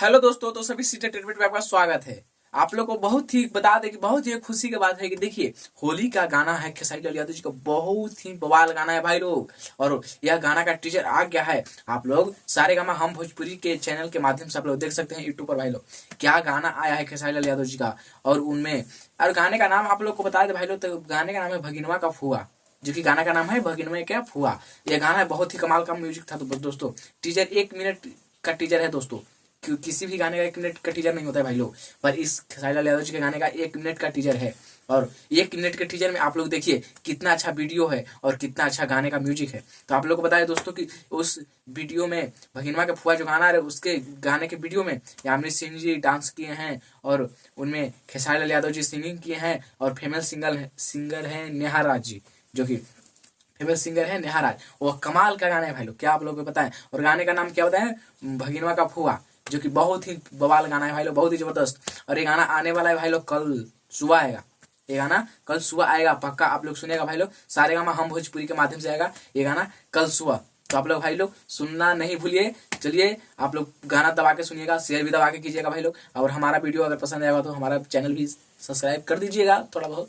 Hello दोस्तों, तो सभी सीटेड ट्रीटमेंट में आपका स्वागत है। आप लोग को बहुत ही बता दें कि बहुत ही खुशी की बात है कि देखिए, होली का गाना है खेसारी लाल यादव जी का, बहुत ही बवाल गाना है भाई लोग। और यह गाना का टीजर आ गया है। आप लोग सारे गामा हम भोजपुरी के चैनल के माध्यम से आप लोग देख सकते हैं यूट्यूब पर भाई लोग। क्या गाना आया है खेसारी लाल यादव जी का। और उनमें और गाने का नाम आप लोग को बता दे भाई लोग, तो गाने का नाम है भगिनवा का फुआ, जो कि गाना का नाम है भगिनवा का फुआ। यह गाना बहुत ही कमाल का म्यूजिक था। तो दोस्तों, टीजर 1 मिनट का टीजर है दोस्तों। किसी भी गाने का 1 मिनट का टीजर नहीं होता है भाई लोग, पर इस खेसारी लाल यादव जी के गाने का 1 मिनट का टीजर है। और 1 मिनट के टीजर में आप लोग देखिए कितना अच्छा वीडियो है और कितना अच्छा गाने का म्यूजिक है। तो आप लोग को बताया दोस्तों कि उस वीडियो में भगिनवा के फुआ जो गाना है, उसके गाने के वीडियो में यामिनी सिंह जी डांस किए हैं और उनमें खेसारी लाल यादव जी सिंगिंग किए हैं। और फेमस सिंगर है नेहा राज जी, जो कि फेमस सिंगर है नेहा राज। वो कमाल का गाना है भाई लोग, क्या आप लोग को पता है। और गाने का नाम क्या बताए, भगिनवा का फुआ, जो कि बहुत ही बवाल गाना है भाई लोग, बहुत ही जबरदस्त। और ये गाना आने वाला है भाई लोग, कल सुबह आएगा। ये गाना कल सुबह आएगा, पक्का आप लोग सुनेगा भाई लोग। सारे गामा हम भोजपुरी के माध्यम से आएगा ये गाना कल सुबह। तो आप लोग भाई लोग सुनना नहीं भूलिए। चलिए आप लोग गाना दबा के सुनिएगा, शेयर भी दबा के कीजिएगा भाई लोग। और हमारा वीडियो अगर पसंद आएगा तो हमारा चैनल भी सब्सक्राइब कर दीजिएगा थोड़ा बहुत।